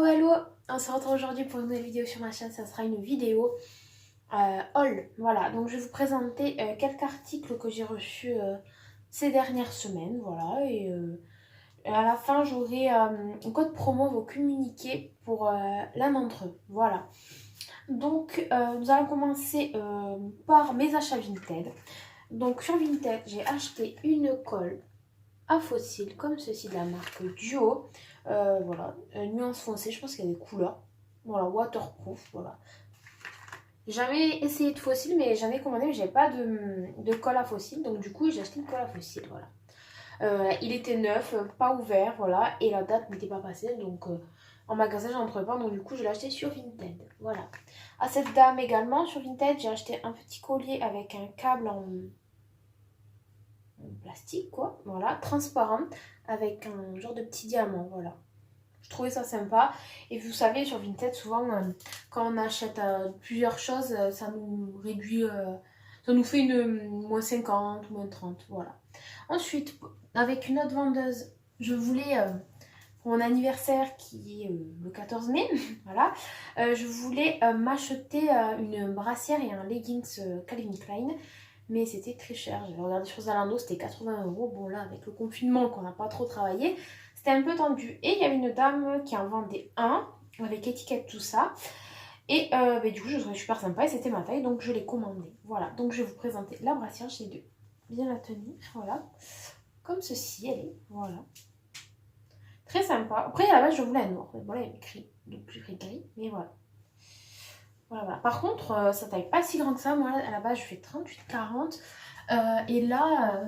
Hello, on se retrouve aujourd'hui pour une nouvelle vidéo sur ma chaîne. Ça sera une vidéo haul. Voilà, donc je vais vous présenter quelques articles que j'ai reçus ces dernières semaines. Voilà, et à la fin, j'aurai un code promo à vous communiquer pour l'un d'entre eux. Voilà. Donc, nous allons commencer par mes achats Vinted. Donc, sur Vinted, j'ai acheté une colle à fossiles comme ceci de la marque Duo. Voilà, nuance foncée, je pense qu'il y a des couleurs. Voilà, waterproof, voilà. J'ai jamais essayé de fossile, mais j'en ai commandé, mais j'avais pas de colle à fossile. Donc du coup, j'ai acheté une colle à fossile, voilà. Il était neuf, pas ouvert, voilà. Et la date n'était pas passée, donc en magasin, j'en trouvais pas. Donc du coup, je l'ai acheté sur Vinted, voilà. À cette dame également, sur Vinted, j'ai acheté un petit collier avec un câble en plastique, quoi. Voilà, transparent, avec un genre de petit diamant, voilà. Je trouvais ça sympa. Et vous savez, sur Vinted, souvent, quand on achète plusieurs choses, ça nous réduit, ça nous fait une moins 50, moins 30, voilà. Ensuite, avec une autre vendeuse, je voulais, pour mon anniversaire qui est le 14 mai, voilà, je voulais m'acheter une brassière et un leggings Calvin Klein. Mais c'était très cher. J'avais regardé sur Zalando, c'était 80 €. Bon, là, avec le confinement, qu'on n'a pas trop travaillé, c'était un peu tendu. Et il y avait une dame qui en vendait un, avec étiquette, tout ça. Et du coup, je trouvais super sympa et c'était ma taille, donc je l'ai commandé. Voilà, donc je vais vous présenter la brassière. J'ai dû bien la tenir, voilà. Comme ceci, elle est, voilà. Très sympa. Après, à la base, je voulais un noir. Voilà, il y avait écrit, donc j'ai pris gris, mais voilà. Voilà, voilà. Par contre, sa taille pas si grande que ça. Moi, à la base, je fais 38-40. Et là,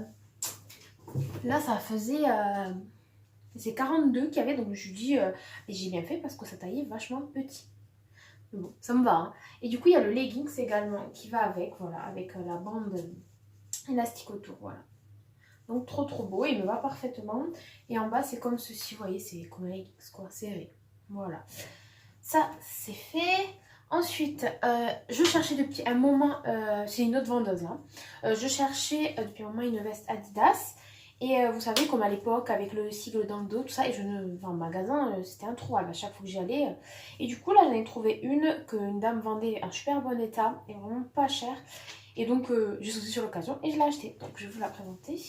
ça faisait... c'est 42 qu'il y avait. Donc, je lui dis... et j'ai bien fait parce que sa taille est vachement petit. Mais bon, ça me va. Hein. Et du coup, il y a le leggings également qui va avec. Voilà, avec la bande élastique autour. Voilà. Donc, trop trop beau. Il me va parfaitement. Et en bas, c'est comme ceci. Vous voyez, c'est comme un leggings, quoi. Serré. Voilà. Ça, c'est fait. Ensuite, je cherchais depuis un moment, c'est une autre vendeuse, hein, je cherchais depuis un moment une veste Adidas. Et vous savez, comme à l'époque, avec le sigle dans le dos, tout ça, et je ne. Enfin, en magasin, c'était introuvable à chaque fois que j'y allais. Et du coup, là, j'en ai trouvé une qu'une dame vendait en super bon état et vraiment pas cher. Et donc, j'ai sauté sur l'occasion et je l'ai achetée. Donc, je vais vous la présenter.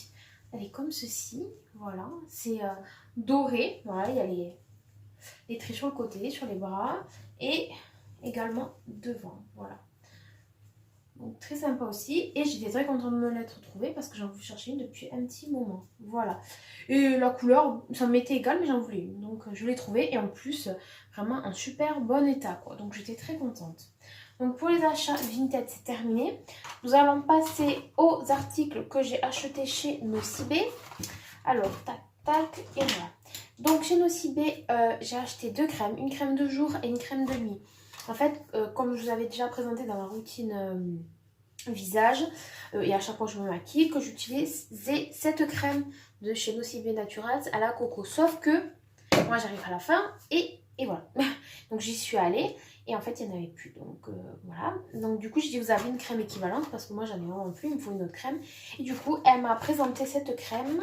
Elle est comme ceci, voilà. C'est doré, voilà, il y a les traits sur le côté, sur les bras et également devant, voilà. Donc très sympa aussi et j'étais très contente de me l'être trouvée parce que j'en voulais chercher une depuis un petit moment, voilà. Et la couleur, ça m'était égal mais j'en voulais une, donc je l'ai trouvée et en plus vraiment un super bon état, quoi. Donc j'étais très contente. Donc pour les achats Vinted, c'est terminé. Nous allons passer aux articles que j'ai achetés chez Nocibé. Alors, tac, tac, et voilà. Donc chez Nocibé, j'ai acheté deux crèmes, une crème de jour et une crème de nuit. En fait, comme je vous avais déjà présenté dans ma routine visage, et à chaque fois que je me maquille, que j'utilisais cette crème de chez Nocibé Naturals à la coco. Sauf que moi j'arrive à la fin et voilà. Donc j'y suis allée et en fait il n'y en avait plus. Donc voilà. Donc du coup j'ai dit vous avez une crème équivalente parce que moi j'en ai vraiment plus, il me faut une autre crème. Et du coup elle m'a présenté cette crème.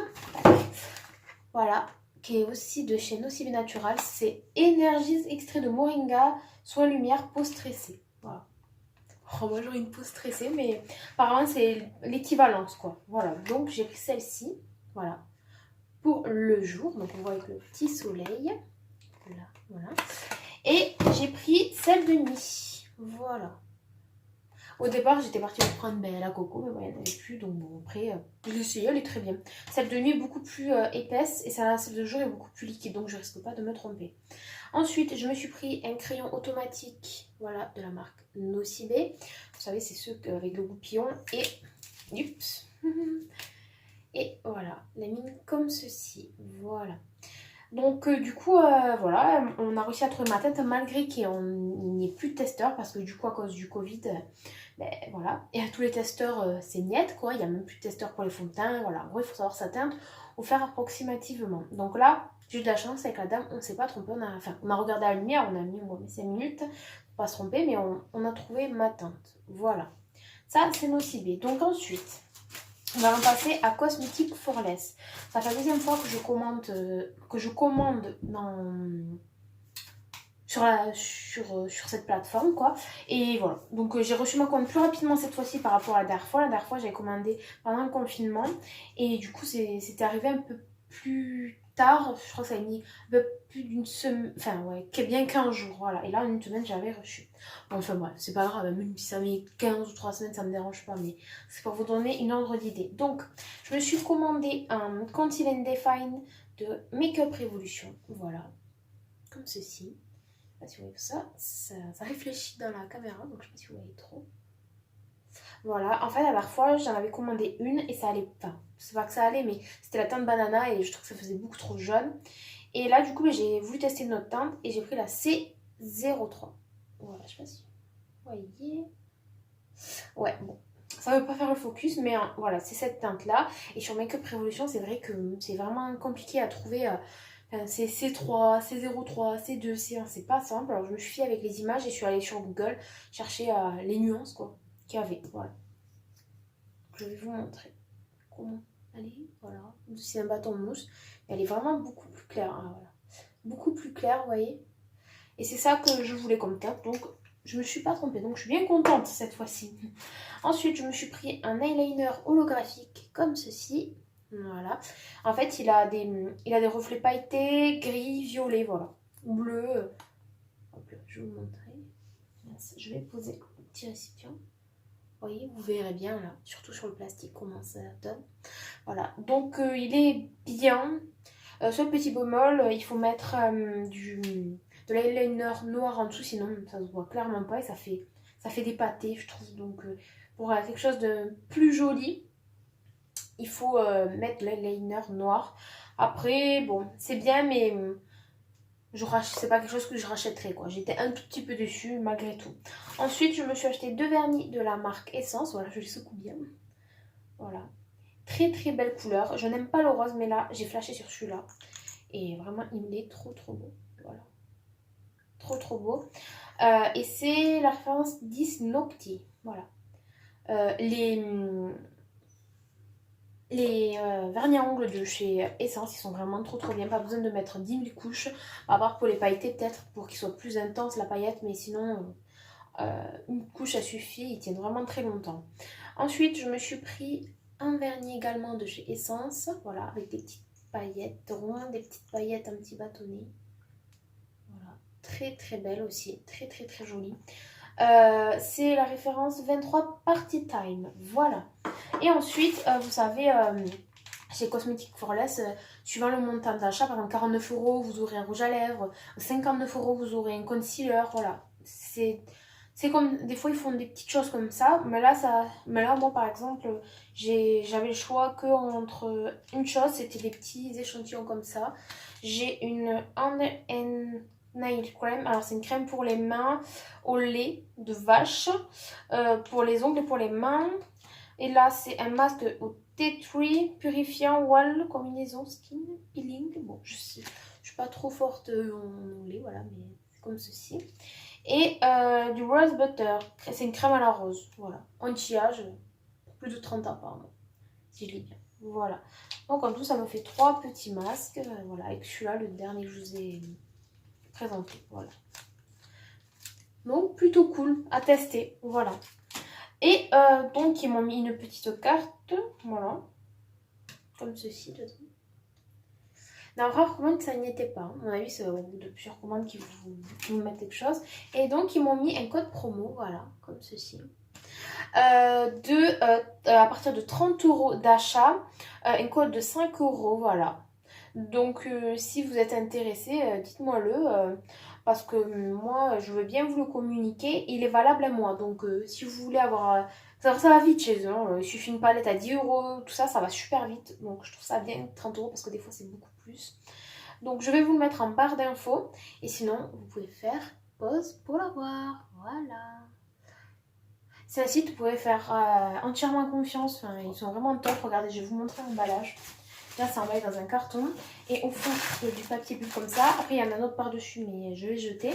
Voilà, qui est aussi de chez Nocibé Natural. C'est Energies extrait de moringa, soin lumière, peau stressée. Voilà. Oh, moi j'aurais une peau stressée, mais apparemment c'est l'équivalence, quoi. Voilà, donc j'ai pris celle-ci, voilà, pour le jour. Donc on voit avec le petit soleil. Là, voilà. Et j'ai pris celle de nuit. Voilà. Au départ, j'étais partie pour prendre la coco, mais il n'y en avait plus. Donc bon, après, j'ai essayé, elle est très bien. Celle de nuit est beaucoup plus épaisse et celle de jour est beaucoup plus liquide. Donc je risque pas de me tromper. Ensuite, je me suis pris un crayon automatique, voilà, de la marque Nocibé. Vous savez, c'est ceux avec le goupillon. Et, oups, et voilà, la mine comme ceci. Voilà. Donc du coup, voilà, on a réussi à trouver ma tête malgré qu'il n'y ait plus de testeurs parce que du coup, à cause du Covid, ben voilà. Et à tous les testeurs, c'est net, quoi. Il n'y a même plus de testeurs pour les fonds de teint. Voilà, en gros, il faut savoir s'atteindre ou faire approximativement. Donc là, j'ai eu de la chance avec la dame, on ne s'est pas trompé. On a regardé la lumière, on a mis 5 minutes pour pas se tromper, mais on a trouvé ma teinte. Voilà. Ça, c'est Nocibé. Donc ensuite... on va passer à Cosmétique Forless. Ça fait la deuxième fois que je commande dans sur cette plateforme quoi. Et voilà, donc j'ai reçu ma commande plus rapidement cette fois-ci par rapport à la dernière fois. La dernière fois j'avais commandé pendant le confinement et du coup c'était arrivé un peu plus tard, je crois que ça a mis un peu plus d'une semaine, enfin ouais, bien 15 jours, voilà. Et là en une semaine j'avais reçu. Bon, enfin voilà, c'est pas grave, même si ça met 15 ou 3 semaines ça me dérange pas, mais c'est pour vous donner une ordre d'idée. Donc je me suis commandé un Conceal and Define de Makeup Revolution, voilà, comme ceci. Je sais pas si vous voyez ça réfléchit dans la caméra, donc je sais pas si vous voyez trop. Voilà, en fait la dernière fois j'en avais commandé une et ça allait pas. C'est pas que ça allait, mais c'était la teinte banana et je trouve que ça faisait beaucoup trop jaune. Et là du coup j'ai voulu tester une autre teinte et j'ai pris la C03. Voilà, je sais pas si vous voyez. Ouais, bon. Ça ne veut pas faire le focus, mais voilà, c'est cette teinte-là. Et sur Makeup Revolution, c'est vrai que c'est vraiment compliqué à trouver. C'est C3, C03, C2, C1, c'est pas simple. Alors je me suis fiée avec les images et je suis allée sur Google chercher les nuances quoi qu'il y avait. Voilà. Je vais vous montrer comment elle est. Voilà. C'est un bâton mousse. Elle est vraiment beaucoup plus claire. Hein, voilà. Beaucoup plus claire, vous voyez. Et c'est ça que je voulais comme teinte. Donc je me suis pas trompée. Donc je suis bien contente cette fois-ci. Ensuite, je me suis pris un eyeliner holographique comme ceci. Voilà. En fait, il a des reflets pailletés, gris, violet, voilà. Bleu. Hop là, je vais vous montrer. Je vais poser le petit récipient. Vous voyez, vous verrez bien là, surtout sur le plastique, comment ça donne. Voilà. Donc, il est bien. Sur le petit bémol, il faut mettre de l'eyeliner noir en dessous, sinon ça se voit clairement pas et ça fait des pâtés, je trouve. Donc, pour quelque chose de plus joli, il faut mettre l'eyeliner noir. Après, bon, c'est bien, mais c'est pas quelque chose que je rachèterais, quoi. J'étais un tout petit peu déçue, malgré tout. Ensuite, je me suis acheté 2 vernis de la marque Essence. Voilà, je les secoue bien. Voilà. Très, très belle couleur. Je n'aime pas le rose, mais là, j'ai flashé sur celui-là. Et vraiment, il est trop, trop beau. Voilà. Trop, trop beau. Et c'est la référence 10 Nocti. Voilà. Les vernis à ongles de chez Essence, ils sont vraiment trop trop bien. Pas besoin de mettre 10 000 couches. À part pour les pailletés peut-être, pour qu'ils soient plus intenses la paillette. Mais sinon, une couche ça suffit. Ils tiennent vraiment très longtemps. Ensuite, je me suis pris un vernis également de chez Essence. Voilà, avec des petites paillettes rondes, des petites paillettes un petit bâtonnet. Voilà, très très belle aussi. Très très très jolie. C'est la référence 23 Party Time. Voilà. Et ensuite, vous savez, chez Cosmetics for Less, suivant le montant d'achat, par exemple 49 €, vous aurez un rouge à lèvres, 59 €, vous aurez un concealer. Voilà. C'est comme, des fois ils font des petites choses comme ça, mais là moi par exemple, j'avais le choix que entre une chose, c'était des petits échantillons comme ça. J'ai une Hand and Nail Cream, alors c'est une crème pour les mains au lait de vache, pour les ongles et pour les mains. Et là c'est un masque au tea tree purifiant wall combinaison skin peeling. Bon, je suis pas trop forte en anglais, voilà, mais c'est comme ceci. Et du rose butter, c'est une crème à la rose, voilà, anti-âge, plus de 30 ans apparemment, si je lis bien. Voilà, donc en tout ça me fait 3 petits masques, voilà, avec celui-là, le dernier que je vous ai présenté, voilà. Donc plutôt cool à tester, voilà. Et donc ils m'ont mis une petite carte, voilà, comme ceci dedans. Dans rare commande, ça n'y était pas. À mon avis, c'est au bout de plusieurs commandes qu'ils vous mettent quelque chose. Et donc, ils m'ont mis un code promo, voilà, comme ceci. À partir de 30 € d'achat, un code de 5 €, voilà. Donc, si vous êtes intéressé, dites-moi-le. Parce que moi, je veux bien vous le communiquer. Il est valable à moi. Donc, si vous voulez avoir... ça va vite chez eux. Hein. Il suffit une palette à 10 €. Tout ça, ça va super vite. Donc, je trouve ça bien, 30 €, parce que des fois, c'est beaucoup plus. Donc, je vais vous le mettre en barre d'infos. Et sinon, vous pouvez faire pause pour la voir. Voilà. C'est un site, vous pouvez faire entièrement confiance. Enfin, ils sont vraiment top. Regardez, je vais vous montrer l'emballage. Là, c'est emballé dans un carton. Et au fond, il y a du papier bulle comme ça. Après, il y en a un autre par-dessus, mais je vais jeter.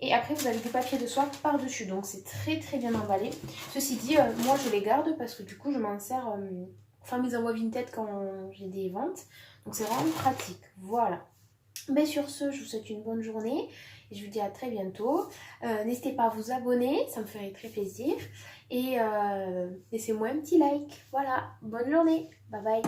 Et après, vous avez du papier de soie par-dessus. Donc, c'est très, très bien emballé. Ceci dit, moi, je les garde parce que du coup, je m'en sers pour faire mes envois Vinted quand j'ai des ventes. Donc, c'est vraiment pratique. Voilà. Mais sur ce, je vous souhaite une bonne journée et je vous dis à très bientôt. N'hésitez pas à vous abonner, ça me ferait très plaisir. Et laissez-moi un petit like. Voilà, bonne journée. Bye bye.